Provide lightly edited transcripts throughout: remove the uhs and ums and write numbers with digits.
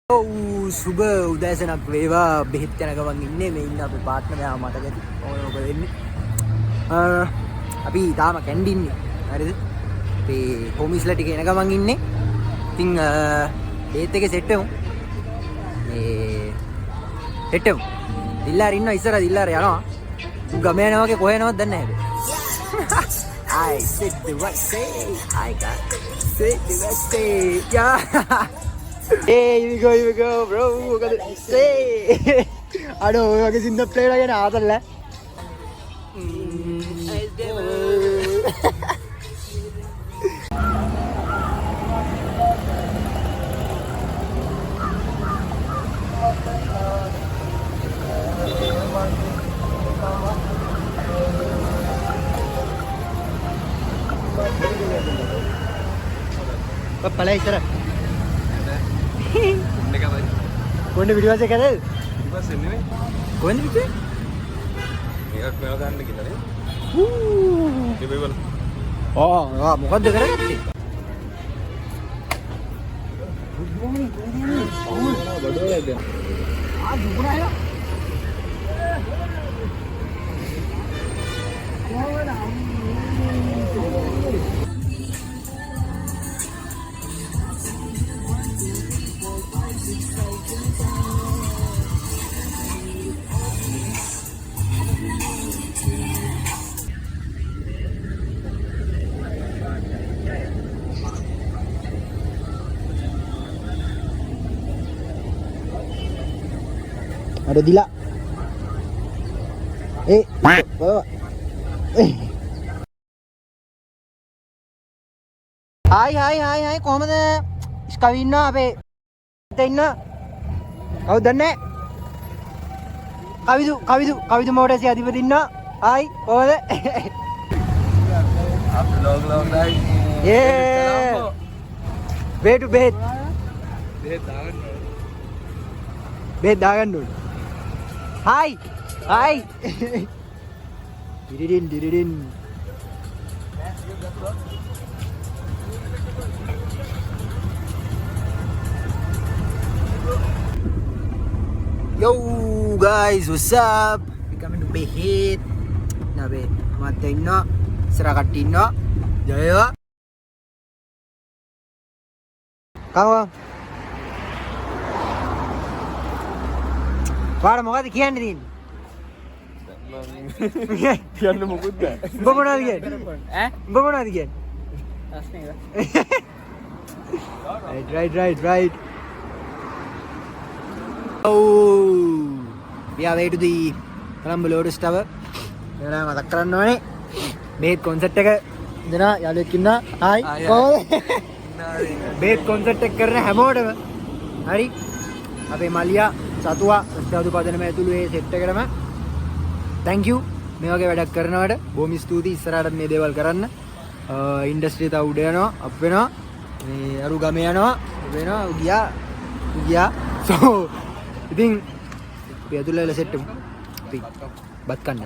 සුබ උදෑසනක් වේවා. බෙහෙත් යන ගමන් ඉන්නේ. මේ ඉන්න අපේ පාර්ට්නර් මෙයා මට ගැති මොකද වෙන්නේ. අපි තාම කැන්ඩි ඉන්නේ. හරිද? අපේ කොමිස්ලා ටික එන ගමන් ඉන්නේ. ඉතින් බෙහෙත් එකේ සෙට් වෙමු. මේ සෙට් වෙමු. දිල්ලාර ඉන්නවා ඉස්සර දිල්ලාර යනවා. ගම යනවා වගේ කොහෙ යනවද දන්නේ නැහැ. I said the right say. I got said the right say. Yeah. Hey, here we go, bro. What can I say? I know, I can see the player again. Aadal hai. Apa palai sara? කොන්න පිටිපස්සේ කැදද? පිටිපස්සේ නෙමෙයි. කොහෙන්ද පිටේ? මේකක් මෙව ගන්න කියලානේ. මේ බයිබල්. මොකද්ද කරගත්තේ? good morning. බඩෝලද? දුකුණාය. Ada Dila. Bawa. Hai කොහමද? ඉස්කවි ඉන්නවා අපේ හිත ඉන්න. කවුද දන්නේ? කවිදු මෝටර්ස් අධිපති ඉන්නවා. හායි කොහමද? අපේ log live. Yeah. Where to bed? බෙහෙත් දාගන්න ඕනේ. Hi. දිරිඩින්. Yo guys, what's up? We coming to බෙහෙත්. නබේ මත් ඉන්නවා. ඉස්සරහ කට්ටිය ඉන්නවා. ජයවා. කවවා පාර මොකද කියන්නේ තියෙන්නේ? කියන්න මොකුත් නැහැ. උඹ මොනවද කියන්නේ? උඹ මොනවද කියන්නේ? Right. Oh, we are way to the Colombo Lotus Tower. එනවා මතක් කරන්න ඕනේ. බෙහෙත් කොන්සර්ට් එක දෙනවා යාළුවෙක් ඉන්නවා. හායි. කොහොමද? බෙහෙත් කොන්සර්ට් එක කරන හැමෝටම හරි. අපේ මලියා සතුවා සත්‍යවතු පදනම ඇතුළු ඒ සෙට් එකටම thank you මේ වගේ වැඩක් කරනවට බොහොම ස්තුතියි ඉස්සරහට මේ දේවල් කරන්න ඉන්ඩස්ට්‍රිය තව උඩ යනවා අප් වෙනවා මේ අරු ගම යනවා ගියා so ඉතින් අපි ඇතුළේ වෙලා සෙට් එකමු අපි බත් කන්න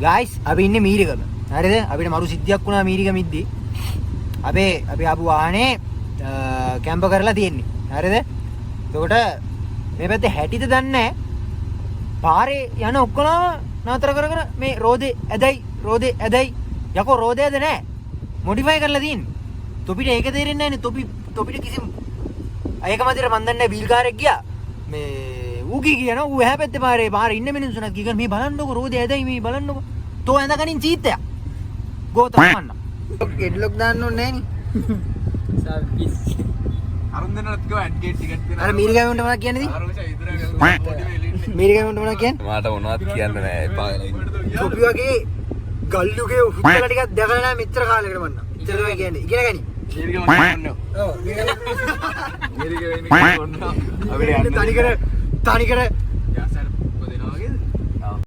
guys අපි ඉන්නේ මීරිගම හරිද අපිට මරු සිද්ධියක් වුණා මීරිගම ඉද්දි අපි ආපු වාහනේ කැම්ප් කරලා තියෙන්නේ හරිද එතකොට මේ පැත්තේ හැටිද දන්නේ නැහැ පාරේ යන ඔක්කොම නතර කර මේ රෝදේ ඇදයි යකෝ රෝදේ ඇද නැහැ මොඩිෆයි කරලා තියෙන්නේ තොපිට ඒක තේරෙන්නේ නැහැ නේ තොපිට කිසිම ඒක මැදට මන් දන්නේ බීල් කාරෙක් ගියා මේ ඌ කියනවා ඌ එහා පැත්තේ පාරේ ඉන්න මිනිස්සුන්ට කියනවා මේ බලන්නකො රෝදේ ඇදයි මේ බලන්නකො තෝ ඇඳ ගනින් චීත්තයක් ගෝත මන්න ගෙඩ්ලොක් දාන්න ඕනේ නෑනේ. අරුන් දෙන්නත් කිව්වා ඇඩ් ගේට් ටිකට් දෙන්න. අර මීරිගමුන්ට මොනවද කියන්නේ? ආරෝෂා ඉදරා මීරිගමුන්ට මොනවද කියන්නේ? මට මොනවත් කියන්න නෑ එපා කියලා ඉන්න. කොපි වගේ ගල්ලුගේ හුත්තල ටිකක් දැකලා නෑ මෙච්චර කාලයකට මන්න. ඉතින් තමයි කියන්නේ. ඉගෙන ගනි. මීරිගම ඔන්න. ඔව්. මීරිගම ඉන්නේ ඔන්න. අපිට යන්න. තනිකර යාසර් පොදේනවා වගේද? ඔව්.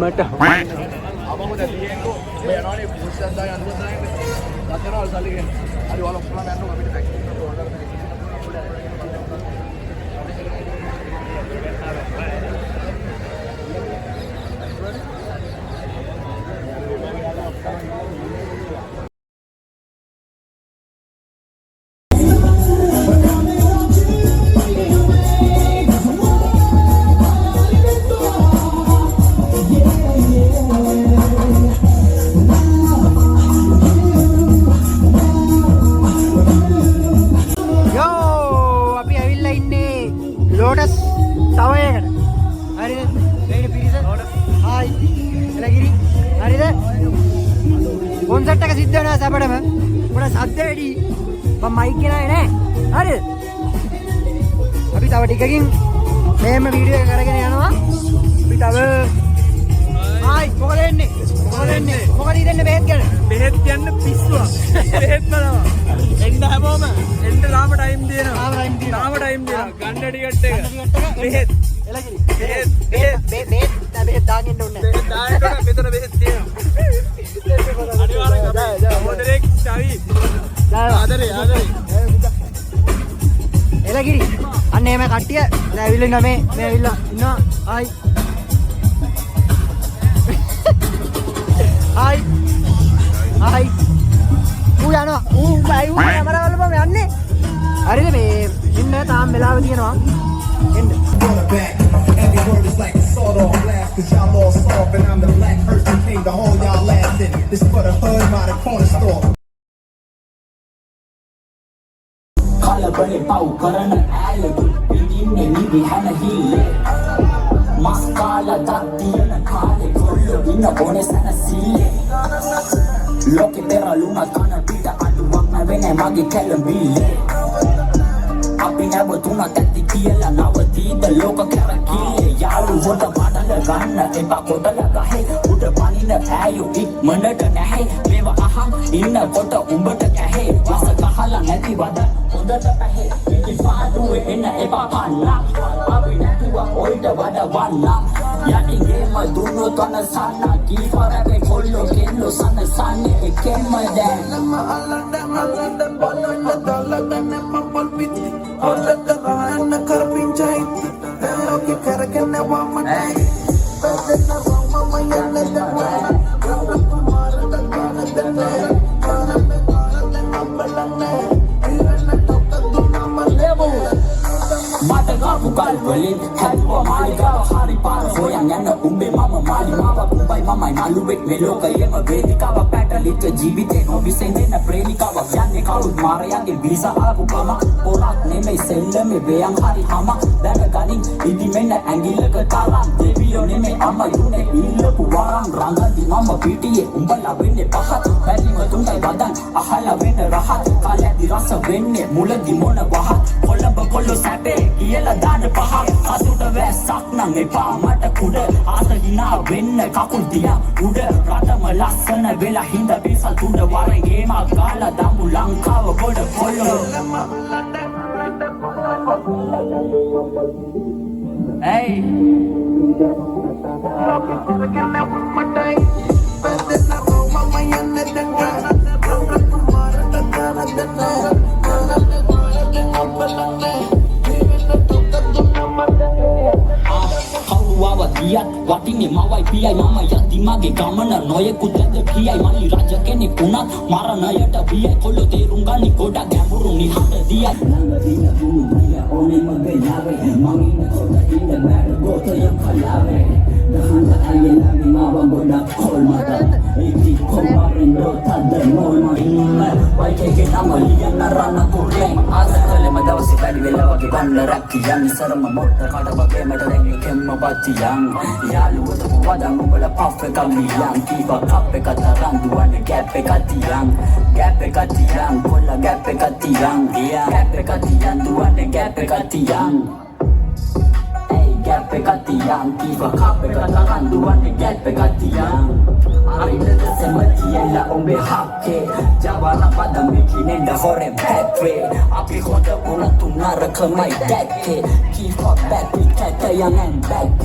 මට අපමු දැලියෙන්කෝ ඔය යනවානේ පුස්යක් දාගෙන අඳුරක් දාගෙන ගතනවා සල්ලිගෙන හරි වල ඔක්කොම යනවා අපිට පැක් ලෝටස් තවයකට හරිද මේක පිරිස හායි එලගිරි හරිද කොන්සර්ට් එක සිද්ධ වෙනවා සැපටම මොන සද්ද වැඩි මම මයික් ගෙනාවේ නෑ හරිද අපි තව ටිකකින් මේම වීඩියෝ එක කරගෙන යනවා අපි තව හායි මොකද වෙන්නේ මොකද ඉතින් බෙහෙත් ගන්න බෙහෙත් යන්න පිස්සුවක් බෙහෙත් බලනවා එන්න හැමෝම එන්න ලාම ටයිම් දෙනවා ලාම ටයිම් දෙනවා ගන්න ටිකට් එක බෙහෙත් එලගිරි බෙහෙත් බෙහෙත් දාගෙන ඕනේ බෙහෙත් දාන්න මෙතන බෙහෙත් තියෙනවා අනිවාර්යෙන් මොඩරේක් ශවි ආදරේ එලගිරි අන්න එහෙම කට්ටිය දැන් ඇවිල්ලා මේ ඇවිල්ලා ඉන්නවා හායි හායි ඌ යනවා ඌ කැමරාවල බම යන්නේ හරිද මේ ඉන්න තාම වෙලාව තියෙනවා එන්න Every word is like a sword on blast, cause y'all all soft and I'm the black person king, the whole y'all laughing. This for the hood, by the corner store. Kalabale pau karana ayatu pidinne ni bihana hille maskala dattiyana kale kollu inna bone sana sille loke pera luna kana pita aduwak na vene mage kelambille අපි නැවතුණා තැති කියලා නවතීද ලෝක කැරකිල්ල යාළු හොඳ බඩල ගන්න එපා කොටල ගහේ උඩ පනින ඈයු ඉක්මනට නැහැ මේව අහන් ඉන්නකොට උඹට කැහේ වස ගහලා නැති වද හොඳට පැහේ ඉති පාඩුවේ එන්න එපා පන්නා අපි නැතුව ඔයිට වඩ වන්නම් යටිගේම දුන්නොත් අන සන්න කීපරගේ කොල්ලෝ කෙල්ලෝ සන්න සන්නේ එකෙන්ම දැන් බලන්න දලගන්න මපල් පිටි ඔල්ලක ගන්න කරපින්චයි ලෝකේ කරගෙන වමනේ බෙදෙන මම යන්න දන්නේ කුමාර දගන දන්නේ කනම කාලෙන් අපලන්නේ ඉරණ තොක දුන්නම ලැබෝ මට ගාපු කල්වලින් හැදුවා මාලිගාව හරි පාර හොයන් යන්න උඹේ මම මාලිමාව උඹයි මමයි නළුවෙක් මේ ලෝකයේම වේදිකාවක් පැටලිච්ච ජීවිතේ නොවිසෙන්දෙන ප්‍රේමිකාවක් යන්නේ කවුරුත් මාරයන්ගේ වීසා ආපු ගම පොරක් නෙමෙයි සෙල්ලමේ වේයන් හරි හම දැනගනින් ඉදි මෙන්න ඇඟිල්ලක තරම් දෙවියෝ නෙමෙයි අම්මයුනේ ඉල්ලපු වරම් රංගදි මම පිටියේ උඹලා වෙන්නේ පහත් බැලිම තුන්ටයි වදන් අහලා වෙන්න රහත් කාලයේදී රස වෙන්නේ මුලදි මොන වහත් කොළඹ කොල්ලෝ සැපේ කියලා දාන පහ අසුට වැස්සක් නම් එපා මට කුඩ ආස හිනා වෙන්න කකුල් තියා උඩ රටම ලස්සන වෙලා හිඳ බිසල් තුඩ වරේ ගේම කාලා දමු ලංකාව ගොඩ කොල්ලෝ hey ආව දියත් වටින්නේ මවයි පියයි මම යති මගේ ගමන නොයෙකුත් ඇද කියයි මලි රජ කෙනෙක් වුණත් මරණයට බියයි කොල්ලෝ තේරුම් ගනි ගොඩක් ගැඹුරු නිහඬ දියයි ළඟ දින දුනු දිය ඕනේ මගේ යාවේ මම ඉන්න කොට ඉන්න බෑඩ ගෝතයම් කලාවේ දහන අයලා මාව ගොඩක් කොල් මත ඒකි කොම්බරෙන් රොතද මොන ඉන්න වයිකේ නමලියන රණ කුරෙන් ආසකලෙම දවසේ වැඩි වෙලා වගේ බන්න රැක් කියන්න සරම මොට්ට කඩ වගේ මට දැනෙන්නේ කෙම්ම බච්චියන් යාළුවෝ වදන් උඹල පෆ් එක මියන් කීප කප් එක තරන් දුවන්නේ ගැප් එක තියන් කොල්ල ගැප් එක තියන් ගැප් එක තියන් දුවන්නේ ගැප් එක තියන් ගැප් එක තියන් කීප කප් එක තරන් දුවන්නේ ගැප් එක තියන් අරින්ද සෙමතියලා උඹේ හක්කේ ජවන පදම් මිකිනෙන්ද හොරේ බැක්වේ අපි හොද උන තුනරකමයි දැක්කේ keep up back we can't young and back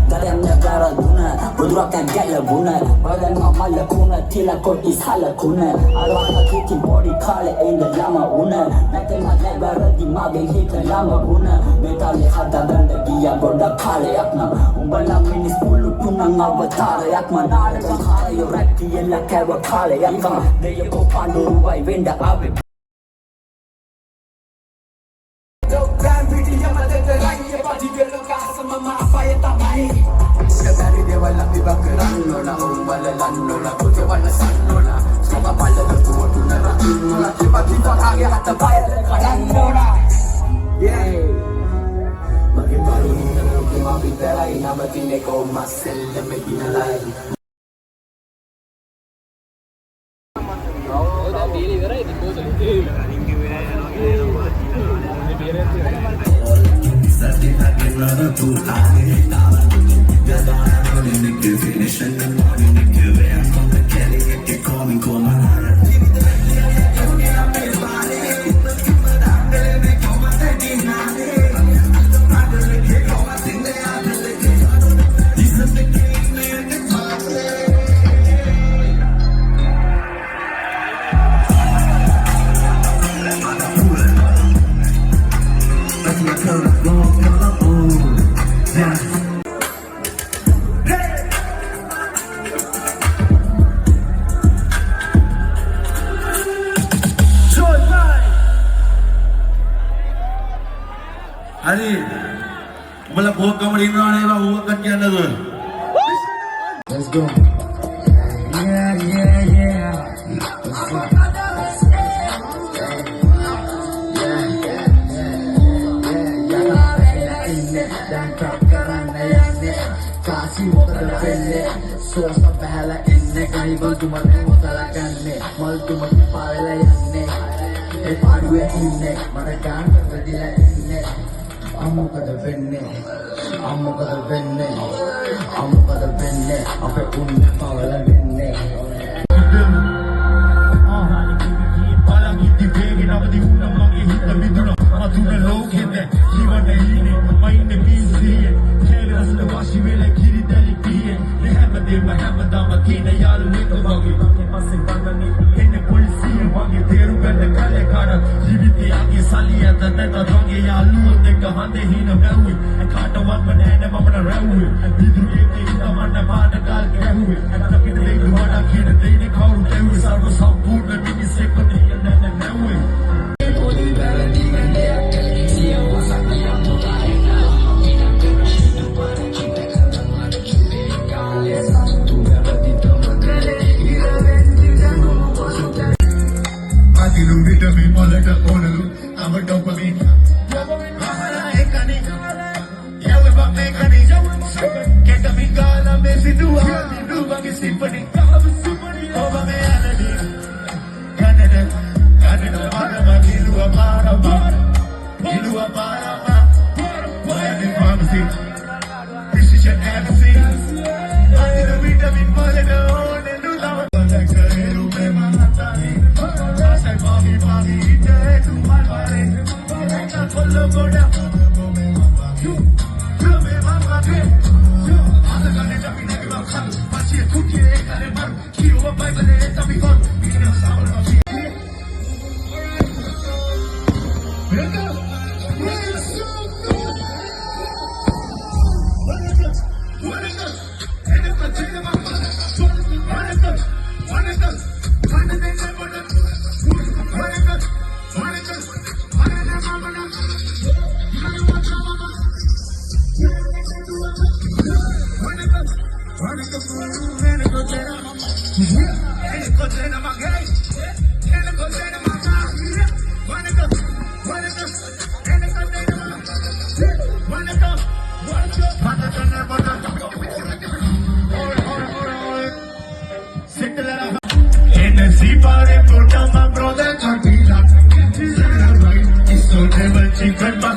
dalam negara guna budurakan gaya guna badan mamal kuna tila koti sala kuna alwana kiti body kale ainda lama una nate negara di mage hita lama guna metale hada ganda dia goda kale yakna umbala minis pulu tunang avatar yakma nala khara yo rakti yella kawa kale yakma deya ko pandu wai venda ave Dari dewa lapi bakaran nona umbala lanona putih warna sanona sama pala tertua tunara nona tiba-tiba kage hatta bayar kanan nona makin baru ni nana kema biterai nama tine ko masel medina lai Hari, malah buat kamu di mana ni lah, buat kan kian tu. Let's go. Yeah. Dan tak kerana yang ni kasih waktu terpilih, suara pahala ini kali mal cuma masalah kan ni, mal cuma pahala yang ni, padu ini mereka terjadi ini. Amu kada venne, apa pun pahala venne. Palang itu begini, apa di unang lagi hitam itu nak, matu melok ini, jiwa ini, main busy, keras lepas wala kiri dalik dia, Muhammad damakina yalu itu bagi masih bangan ini polisi bagi teru ganda kale kara, jibiti agi salia tata donge yalu dekah hande hina bawi, kata wan mana mamna rawi, bidu ini kita mana pada kal kehui, tapi kita mana kita ini kau kehui sarva sampurna ini sekali yang nana rawi.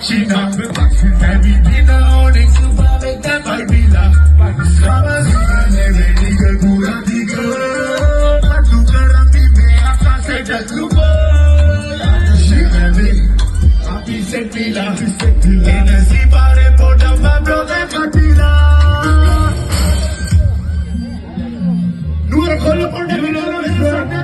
She not the box, heavy dinner on it, super make that my villa. Summer season, every nigga gura diga. Matu karami me asa se jatlubo. She heavy, happy set villa. Energy pare poda ma brother katila. Nuara kola poda villa no is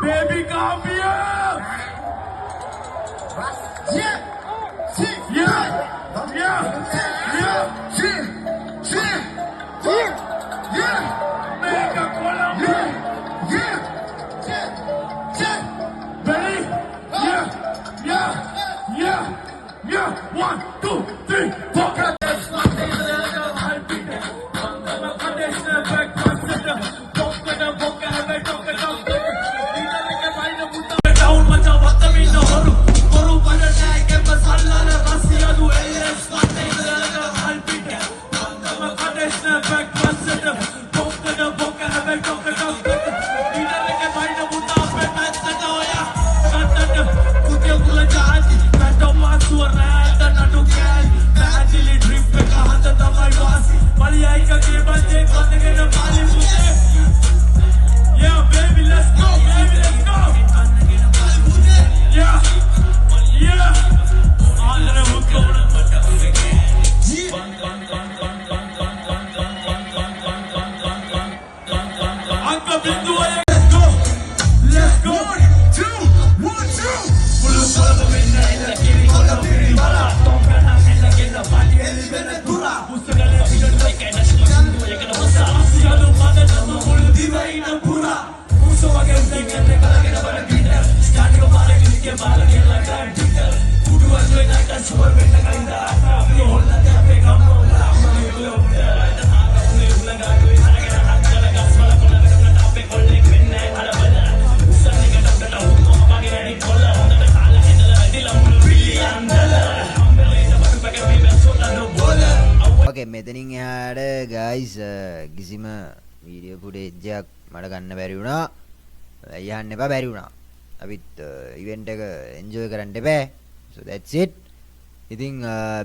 Baby, come here! Yeah! Yeah! Yeah! Yeah! Mega Colombia! Yeah! Ready? Yeah! Yeah! 1, 2, 3, 4. Yeah, baby, let's go, baby, let's go. Yeah, yeah. All of them will go. Uncle Bindu, let's go. Let's go. 1, 2, 1, ඕකේ මෙතනින් එහාට guys කිසිම video footage එකක් මට ගන්න බැරි වුණා. යන්න එපා බැරි වුණා. අපිත් ඉවෙන්ට් එක එන්ජොයි කරන්න එපා. so that's it. ඉතින්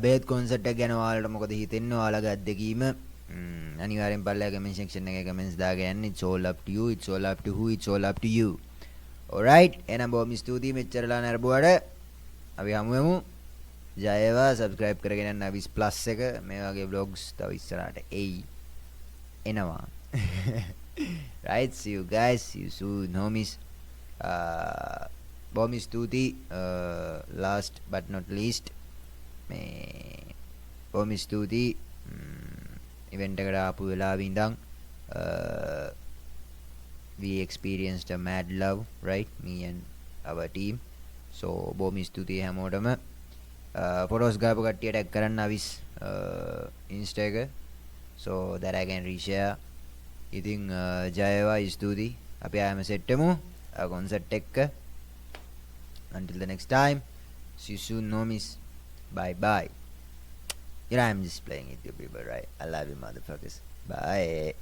බේත් කොන්සර්ට් එක ගැන ඔයාලට මොකද හිතෙන්නේ? ඔයාලගේ අත්දැකීම අනිවාර්යෙන් පල්ලා කමෙන්ට් සෙක්ෂන් එකේ කමෙන්ට්ස් දාගෙන යන්න. it's all up to you, it's all up to who, it's all up to you. alright එහෙනම් බොහොම ස්තුතියි මෙච්චරලා නරඹුවාට. අපි හමු වෙමු. ජය වේවා. subscribe කරගෙන යන්න අවිස් plus එක මේ වගේ vlogs තව ඉස්සරහට එයි එනවා. right, see you guys, see you soon homies. බොහොම ස්තුතියි. last but not least මේ බොහොම ස්තුතියි event එකට ආපු වෙලාවෙ ඉඳන් we experienced a mad love, right, me and our team. so බොහොම ස්තුතියි හැමෝටම. photos ගාපු කට්ටිය tag කරන්න අවිස් insta එක so that I can reshare. ඉතින් ජය වේවා. ස්තුතියි. අපි ආයෙම සෙට් වෙමු concert එක. until the next time, see you soon homies. bye bye. I'm just playing with you people, right? I love you motherfuckers. Bye.